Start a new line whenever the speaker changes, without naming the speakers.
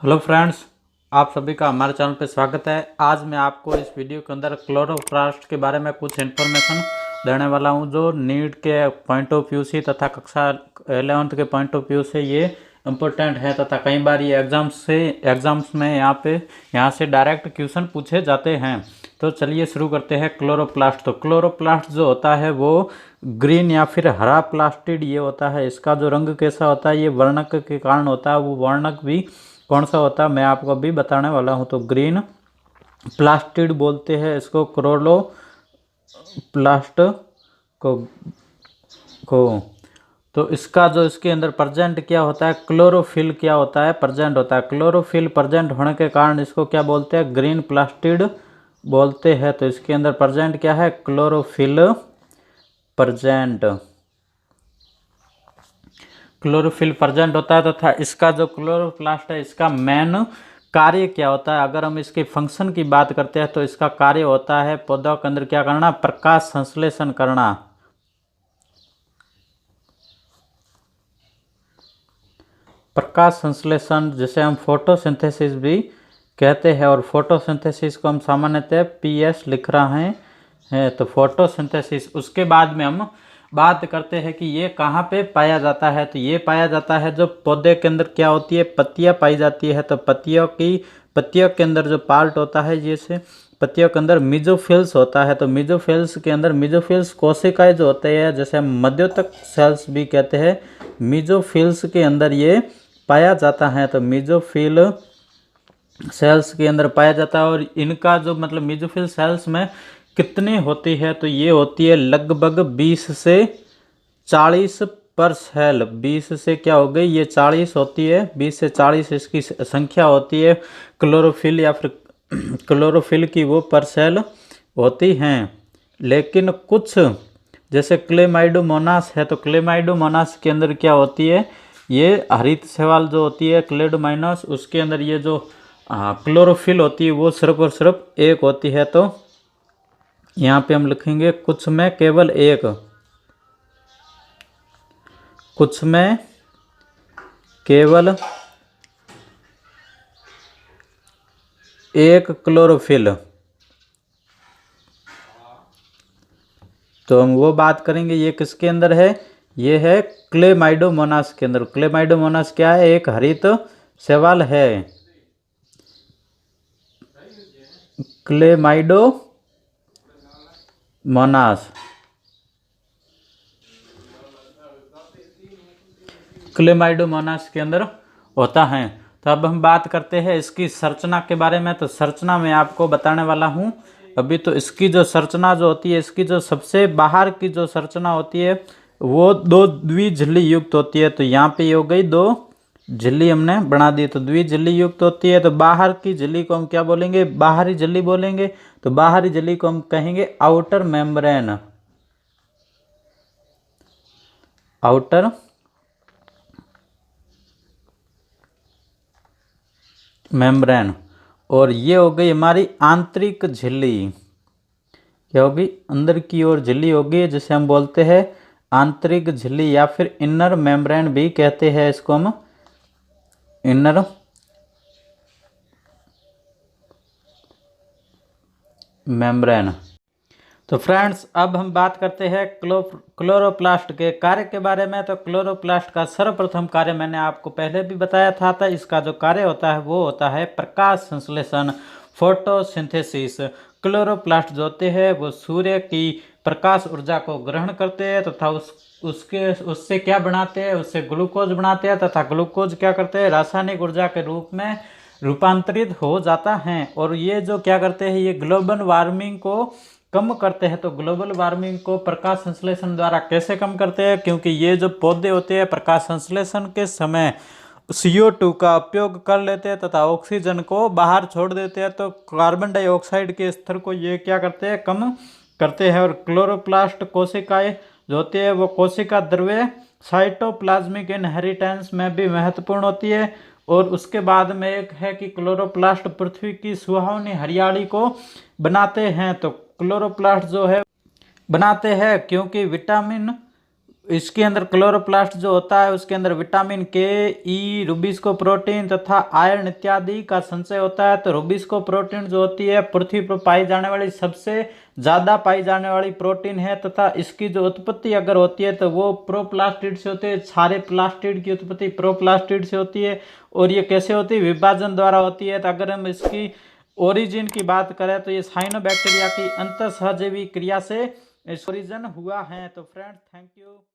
Hello friends, आप सभी का हमारे चैनल पे स्वागत है। आज मैं आपको इस वीडियो के अंदर क्लोरोप्लास्ट के बारे में कुछ इन्फॉर्मेशन देने वाला हूं, जो नीट के पॉइंट ऑफ व्यू से तथा कक्षा 11th के पॉइंट ऑफ व्यू से ये इम्पोर्टेंट है तथा कई बार ये एग्जाम्स में यहाँ से डायरेक्ट क्वेश्चन पूछे जाते हैं। तो चलिए शुरू करते हैं। क्लोरोप्लास्ट, तो क्लोरोप्लास्ट जो होता है वो ग्रीन या फिर हरा प्लास्टिड ये होता है। इसका जो रंग कैसा होता है ये वर्णक के कारण होता है। वो वर्णक भी कौन सा होता है मैं आपको अभी बताने वाला हूँ। तो ग्रीन प्लास्टिड बोलते हैं इसको, क्लोरोप्लास्ट को को तो इसका जो इसके अंदर प्रेजेंट क्या होता है, क्लोरोफिल क्या होता है, प्रेजेंट होता है। क्लोरोफिल प्रेजेंट होने के कारण इसको क्या बोलते हैं, ग्रीन प्लास्टिड बोलते हैं। तो इसके अंदर प्रेजेंट क्या है, क्लोरोफिल प्रेजेंट, क्लोरोफिल प्रेजेंट होता है तथा इसका जो क्लोरोप्लास्ट है इसका मेन कार्य क्या होता है। अगर हम इसके फंक्शन की बात करते हैं तो इसका कार्य होता है पौधों के अंदर क्या करना, प्रकाश संश्लेषण करना। प्रकाश संश्लेषण जिसे हम फोटोसिंथेसिस भी कहते हैं, और फोटोसिंथेसिस को हम सामान्यतः पीएस लिख रहे हैं। तो फोटोसिंथेसिस, उसके बाद में हम बात करते हैं कि ये कहाँ पे पाया जाता है। तो ये पाया जाता है जो पौधे के अंदर क्या होती है, पत्तियाँ पाई जाती है। तो पत्तियों के अंदर जो पार्ट होता है, जैसे पत्तियों के अंदर मीजोफिल्स होता है। तो मीजोफिल्स के अंदर मीजोफिल्स कोशिकाएं जो होते हैं, जैसे हम मध्योतक सेल्स भी कहते हैं, मीजोफिल्स के अंदर ये पाया जाता है। तो मीजोफिल सेल्स के अंदर पाया जाता है। और इनका जो मतलब मीजोफिल सेल्स में कितनी होती है, तो ये होती है लगभग 20 से 40 पर सेल। 20 से क्या हो गई, ये 40 होती है, 20 से 40 इसकी संख्या होती है क्लोरोफिल या फिर क्लोरोफिल की वो पर सेल होती हैं। लेकिन कुछ जैसे क्लेमाइडोमोनास है, तो क्लेमाइडोमोनास के अंदर क्या होती है, ये हरित शैवाल जो होती है क्लेडोमाइनस, उसके अंदर ये जो क्लोरोफिल होती है वो सिर्फ और सिर्फ एक होती है। तो यहाँ पे हम लिखेंगे कुछ में केवल एक, कुछ में केवल एक क्लोरोफिल। तो हम वो बात करेंगे ये किसके अंदर है, ये है क्लेमाइडोमोनास के अंदर। क्लेमाइडोमोनास क्या है, एक हरित शैवाल है। क्लेमाइडोमोनास, क्लेमाइडोमोनास के अंदर होता है। तो अब हम बात करते हैं इसकी संरचना के बारे में। तो संरचना मैं आपको बताने वाला हूँ अभी। तो इसकी जो संरचना जो होती है, इसकी जो सबसे बाहर की जो संरचना होती है वो दो द्विझिल्ली युक्त होती है। तो यहाँ पे ये हो गई, दो झिल्ली हमने बना दी, तो द्विझिल्ली युक्त होती है। तो बाहर की झिल्ली को हम क्या बोलेंगे, बाहरी झिल्ली बोलेंगे। तो बाहरी झिल्ली को हम कहेंगे आउटर मेम्ब्रेन, आउटर मेम्ब्रेन। और ये हो गई हमारी आंतरिक झिल्ली, क्या होगी, अंदर की ओर झिल्ली होगी, जिसे हम बोलते हैं आंतरिक झिल्ली या फिर इनर मेम्ब्रेन भी कहते हैं इसको हम, इनर मेम्ब्रेन। तो फ्रेंड्स, अब हम बात करते हैं क्लोरोप्लास्ट के कार्य के बारे में। तो क्लोरोप्लास्ट का सर्वप्रथम कार्य मैंने आपको पहले भी बताया था। इसका जो कार्य होता है वो होता है प्रकाश संश्लेषण, फोटोसिंथेसिस। क्लोरोप्लास्ट जो होते हैं वो सूर्य की प्रकाश ऊर्जा को ग्रहण करते हैं तथा उससे क्या बनाते हैं, उससे ग्लूकोज बनाते हैं तथा ग्लूकोज क्या करते हैं, रासायनिक ऊर्जा के रूप में रूपांतरित हो जाता है। और ये जो क्या करते हैं, ये ग्लोबल वार्मिंग को कम करते हैं। तो ग्लोबल वार्मिंग को प्रकाश संश्लेषण द्वारा कैसे कम करते हैं, क्योंकि ये जो पौधे होते हैं प्रकाश संश्लेषण के समय CO2 का उपयोग कर लेते हैं तथा ऑक्सीजन को बाहर छोड़ देते हैं। तो कार्बन डाइऑक्साइड के स्तर को ये क्या करते हैं, कम करते हैं। और क्लोरोप्लास्ट कोशिकाएं जो होती है वो कोशिका द्रव्य साइटोप्लाज्मिक इनहेरिटेंस में भी महत्वपूर्ण होती है। और उसके बाद में एक है कि क्लोरोप्लास्ट पृथ्वी की सुहावनी हरियाली को बनाते हैं। तो क्लोरोप्लास्ट जो है बनाते हैं क्योंकि विटामिन इसके अंदर क्लोरोप्लास्ट जो होता है उसके अंदर विटामिन के, ई, रुबिस्को प्रोटीन तथा आयरन इत्यादि का संचय होता है। तो रुबिस्को प्रोटीन जो होती है पृथ्वी पर पाई जाने वाली सबसे ज़्यादा पाई जाने वाली प्रोटीन है तथा इसकी जो उत्पत्ति अगर होती है तो वो प्रोप्लास्टिड से होती है। सारे प्लास्टिड की उत्पत्ति प्रोप्लास्टिड से होती है। और ये कैसे होती है? विभाजन द्वारा होती है। तो अगर हम इसकी ओरिजिन की बात करें तो ये साइनोबैक्टीरिया की अंतःसहजीवी क्रिया से ओरिजिन हुआ है। तो फ्रेंड्स, थैंक यू।